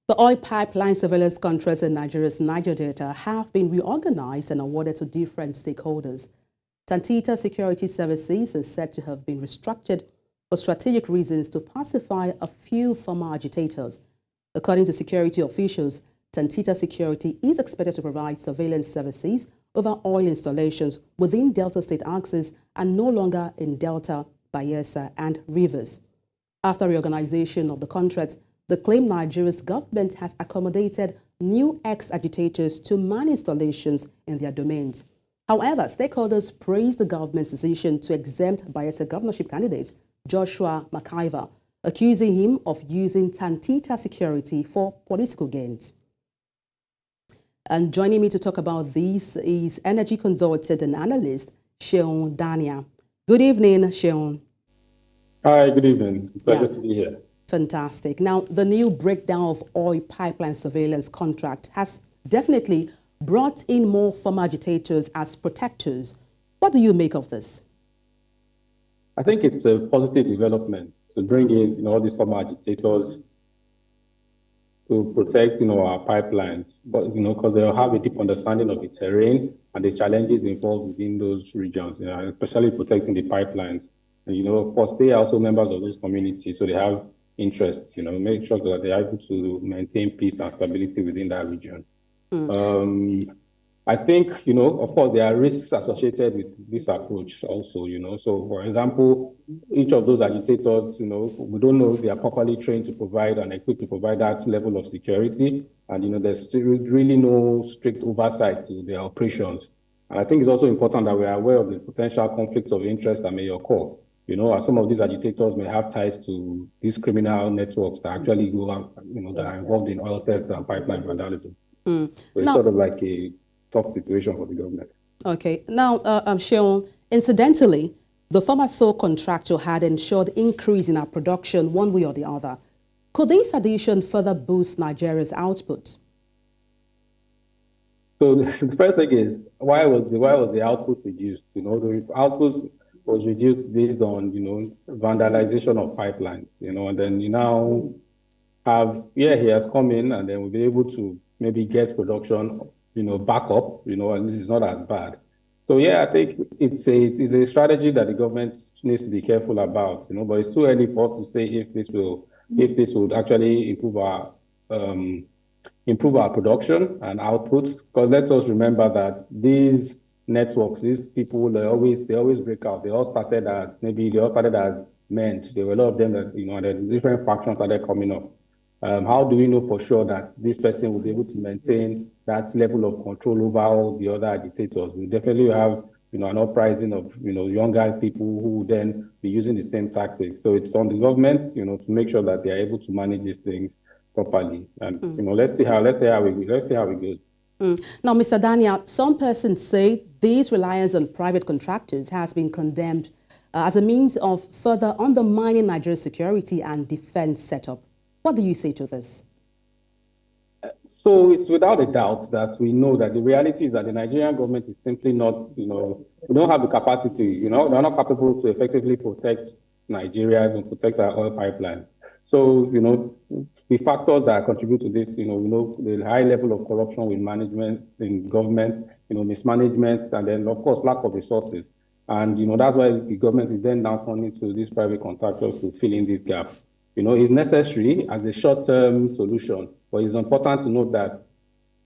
The oil pipeline surveillance contracts in Nigeria's Niger Delta have been reorganized and awarded to different stakeholders. Tantita Security Services is said to have been restructured for strategic reasons to pacify a few former agitators. According to security officials, Tantita Security is expected to provide surveillance services over oil installations within Delta State axis and no longer in Delta, Bayelsa, and Rivers. After reorganization of the contract, they claim Nigeria's government has accommodated new ex-agitators to man installations in their domains. However, stakeholders praised the government's decision to exempt Bayelsa governorship candidate Joshua McIver, accusing him of using Tantita Security for political gains. And joining me to talk about this is energy consultant and analyst Seun Dania. Good evening, Seun. Hi, good evening. Pleasure to be here. Fantastic. Now, the new breakdown of oil pipeline surveillance contract has definitely brought in more former agitators as protectors. What do you make of this? I think it's a positive development to bring in all these former agitators to protect our pipelines, but because they'll have a deep understanding of the terrain and the challenges involved within those regions, especially protecting the pipelines. And of course, they are also members of those communities, so they have interests, make sure that they are able to maintain peace and stability within that region. I think, of course, there are risks associated with this approach also, So, for example, each of those agitators, we don't know if they are properly trained to provide and equipped to provide that level of security. And, there's still really no strict oversight to their operations. And I think it's also important that we are aware of the potential conflicts of interest that may occur. As some of these agitators may have ties to these criminal networks that actually go out, that are involved in oil theft and pipeline vandalism. So it's sort of like a tough situation for the government. Okay. Now, Seun, incidentally, the former sole contractor had ensured increase in our production one way or the other. Could this addition further boost Nigeria's output? So the first thing is, why was the output reduced? The output was reduced based on, vandalization of pipelines, and then you now have, he has come in and then we'll be able to maybe get production, back up, and this is not as bad. So I think it's a strategy that the government needs to be careful about, but it's too early for us to say if this would actually improve our production and output. Because let us remember that these networks, these people, they always break out. They all started as men. There were a lot of them that the different factions started coming up. How do we know for sure that this person will be able to maintain that level of control over all the other agitators? We definitely have an uprising of younger people who will then be using the same tactics. So it's on the government to make sure that they are able to manage these things properly. And let's see how it goes. Now, Mr. Dania, some persons say this reliance on private contractors has been condemned as a means of further undermining Nigeria's security and defense setup. What do you say to this? So it's without a doubt that we know that the reality is that the Nigerian government is simply not, we don't have the capacity, they're not capable to effectively protect Nigeria and protect our oil pipelines. So, the factors that contribute to this, we know the high level of corruption with management in government, mismanagement, and then, of course, lack of resources. And, that's why the government is then now turning to these private contractors to fill in this gap. It's necessary as a short-term solution, but it's important to note that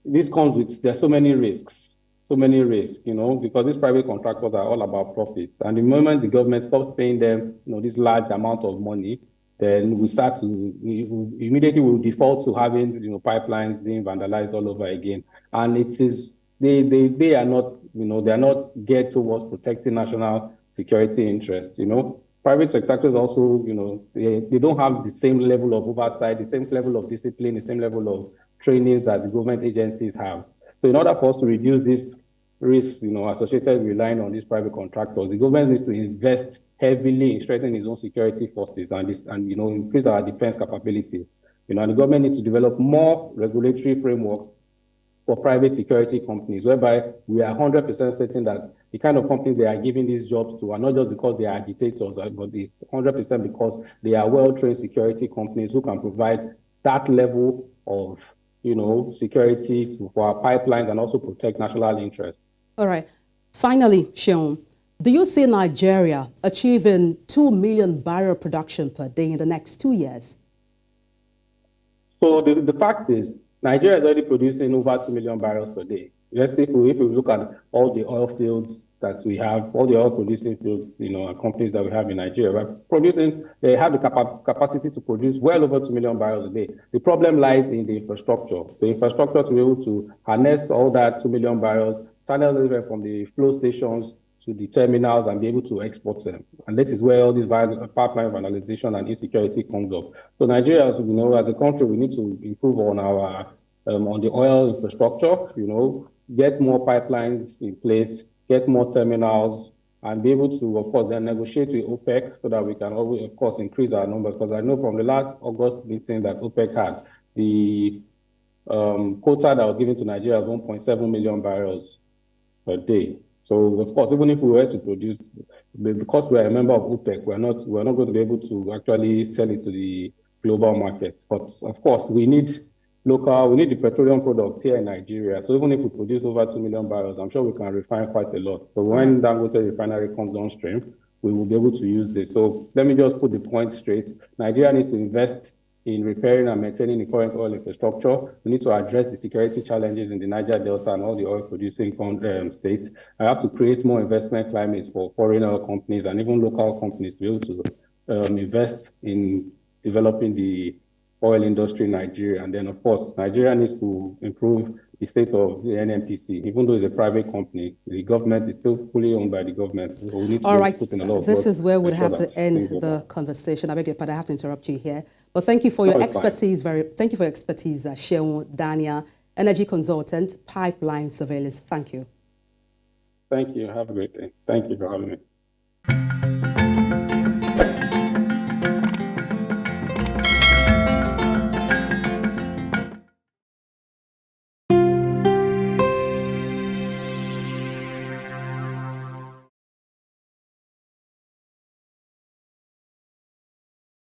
this comes with, there's so many risks, because these private contractors are all about profits. And the moment the government stops paying them, this large amount of money, then immediately we'll default to having, pipelines being vandalized all over again. And they are not, they are not geared towards protecting national security interests, Private contractors also, they don't have the same level of oversight, the same level of discipline, the same level of training that the government agencies have. So in order for us to reduce this risk, associated with relying on these private contractors, the government needs to invest heavily in strengthening its own security forces and increase our defense capabilities. And the government needs to develop more regulatory frameworks for private security companies, whereby we are 100% certain that the kind of companies they are giving these jobs to are not just because they are agitators, but it's 100% because they are well-trained security companies who can provide that level of, security for our pipelines and also protect national interests. All right. Finally, Seun, do you see Nigeria achieving 2 million barrel production per day in the next 2 years? So the fact is, Nigeria is already producing over 2 million barrels per day. Let's say if we look at all the oil fields that we have, all the oil producing fields, and companies that we have in Nigeria, they have the capacity to produce well over 2 million barrels a day. The problem lies in the infrastructure. The infrastructure to be able to harness all that 2 million barrels, channel it from the flow stations to the terminals and be able to export them. And this is where all this pipeline vandalization and insecurity comes up. So Nigeria, as a country, we need to improve on our on the oil infrastructure, get more pipelines in place, get more terminals, and be able to, of course, then negotiate with OPEC so that we can, of course, increase our numbers. Because I know from the last August meeting that OPEC had, the quota that was given to Nigeria was 1.7 million barrels per day. So, of course, even if we were to produce, because we're a member of OPEC, we're not going to be able to actually sell it to the global markets. But, of course, we need the petroleum products here in Nigeria. So even if we produce over 2 million barrels, I'm sure we can refine quite a lot. So when Dangote refinery comes on stream, we will be able to use this. So let me just put the point straight. Nigeria needs to invest in repairing and maintaining the current oil infrastructure. We need to address the security challenges in the Niger Delta and all the oil-producing states. I have to create more investment climates for foreign oil companies and even local companies to be able to invest in developing the oil industry in Nigeria. And then, of course, Nigeria needs to improve the state of the NNPC. Even though it's a private company, the government is still fully owned by the government. So we need to put in a lot of work. This is where we'd have to end the conversation. I beg your pardon, I have to interrupt you here. But thank you for your expertise. Thank you for your expertise, Seun, Dania, energy consultant, pipeline surveillance. Thank you. Thank you. Have a great day. Thank you for having me.